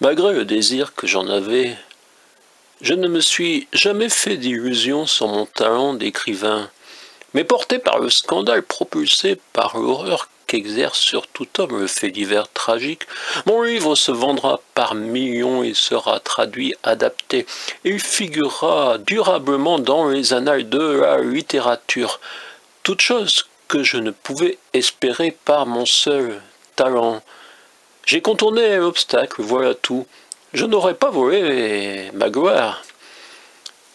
Malgré le désir que j'en avais, je ne me suis jamais fait d'illusions sur mon talent d'écrivain. Mais porté par le scandale propulsé par l'horreur qu'exerce sur tout homme le fait divers tragique, mon livre se vendra par millions et sera traduit, adapté. Il figurera durablement dans les annales de la littérature. Toute chose que je ne pouvais espérer par mon seul talent. J'ai contourné l'obstacle, voilà tout. Je n'aurais pas volé ma gloire.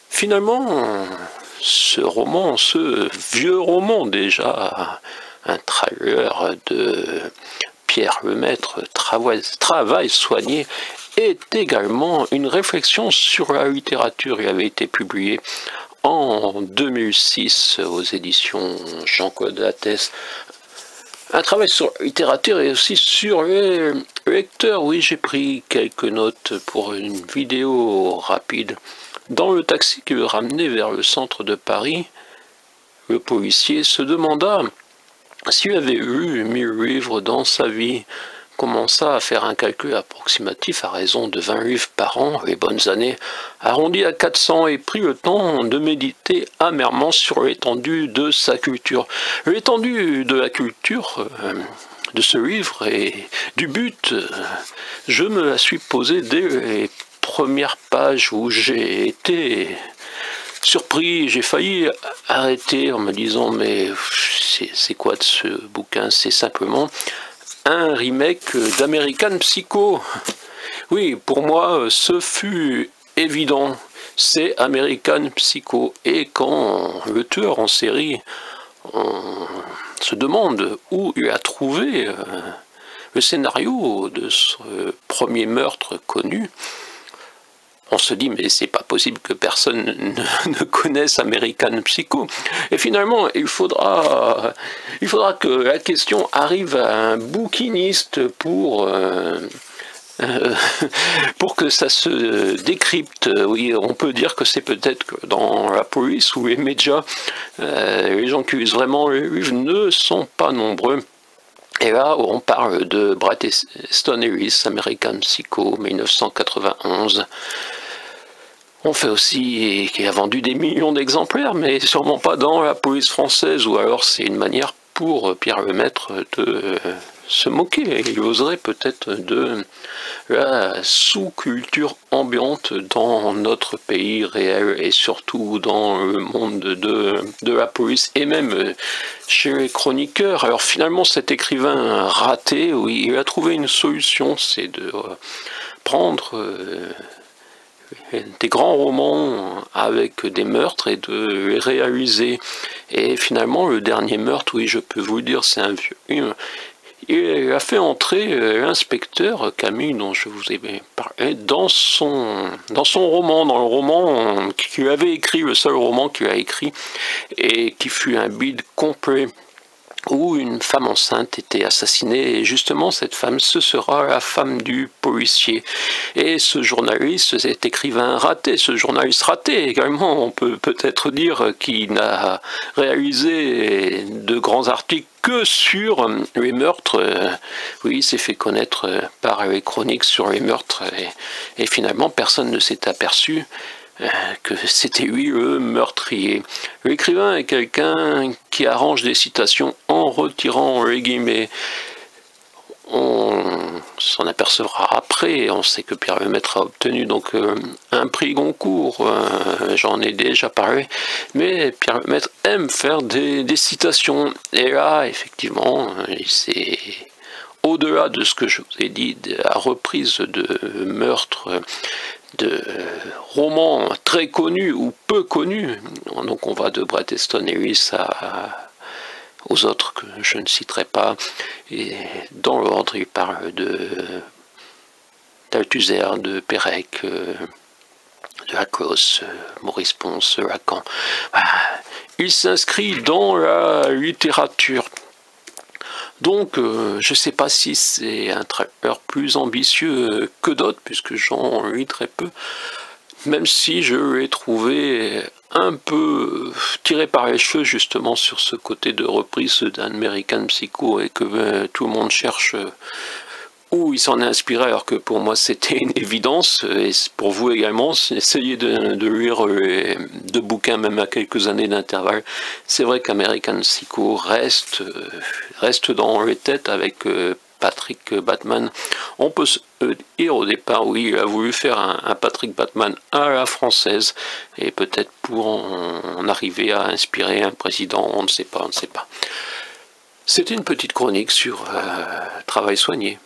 Finalement, ce vieux roman déjà, un trailer de Pierre Lemaitre, travail soigné, est également une réflexion sur la littérature. Il avait été publié en 2006 aux éditions Jean-Claude Lattès. Un travail sur la littérature et aussi sur les lecteurs. Oui, j'ai pris quelques notes pour une vidéo rapide. Dans le taxi qui le ramenait vers le centre de Paris, le policier se demanda s'il avait lu 1000 livres dans sa vie, commença à faire un calcul approximatif à raison de 20 livres par an, les bonnes années, arrondi à 400 et prit le temps de méditer amèrement sur l'étendue de sa culture. L'étendue de la culture de ce livre et du but, je me la suis posée dès les premières pages où j'ai été surpris, j'ai failli arrêter en me disant mais c'est quoi de ce bouquin? C'est simplement un remake d'American Psycho. Oui, pour moi, ce fut évident. C'est American Psycho. Et quand le tueur en série on se demande où il a trouvé le scénario de ce premier meurtre connu, on se dit mais c'est pas possible que personne ne connaisse American Psycho. Et finalement il faudra que la question arrive à un bouquiniste pour que ça se décrypte. Oui, on peut dire que c'est peut-être que dans la police ou les médias, les gens qui lisent vraiment les livres ne sont pas nombreux. Et là, on parle de Bret Easton Ellis, American Psycho, 1991. On fait aussi qui a vendu des millions d'exemplaires, mais sûrement pas dans la police française, ou alors c'est une manière pour Pierre Lemaitre de se moquer. Il oserait peut-être de la sous-culture ambiante dans notre pays réel et surtout dans le monde de la police et même chez les chroniqueurs. Alors finalement cet écrivain raté, oui, il a trouvé une solution, c'est de prendre des grands romans avec des meurtres et de les réaliser. Et finalement le dernier meurtre, oui je peux vous le dire, c'est un vieux. Il a fait entrer l'inspecteur Camus, dont je vous ai parlé, dans son roman, dans le roman qu'il avait écrit, le seul roman qu'il a écrit, et qui fut un bide complet, où une femme enceinte était assassinée, et justement cette femme, ce sera la femme du policier. Et ce journaliste, cet écrivain raté, ce journaliste raté également, on peut peut-être dire qu'il n'a réalisé de grands articles que sur les meurtres. Oui, il s'est fait connaître par les chroniques sur les meurtres, et finalement personne ne s'est aperçu que c'était lui le meurtrier. L'écrivain est quelqu'un qui arrange des citations en retirant les guillemets. On s'en apercevra après, on sait que Pierre Lemaitre a obtenu donc un prix Goncourt, j'en ai déjà parlé, mais Pierre Lemaitre aime faire des citations, et là effectivement c'est au-delà de ce que je vous ai dit, de la reprise de meurtres de romans très connus ou peu connus, donc on va de Bret Easton Ellis aux autres que je ne citerai pas, et dans l'ordre il parle d'Althusser, de Pérec, de Lacoste, Maurice Ponce, Lacan. Il s'inscrit dans la littérature. Donc, je ne sais pas si c'est un trailer plus ambitieux que d'autres, puisque j'en lis très peu, même si je l'ai trouvé un peu tiré par les cheveux justement sur ce côté de reprise d'American Psycho, et que tout le monde cherche où il s'en est inspiré alors que pour moi c'était une évidence, et pour vous également, essayez de lire deux bouquins même à quelques années d'intervalle. C'est vrai qu'American Psycho reste dans les têtes avec Patrick Bateman. On peut se dire au départ, oui, il a voulu faire un Patrick Bateman à la française, et peut-être pour en arriver à inspirer un président, on ne sait pas, on ne sait pas. C'était une petite chronique sur travail soigné.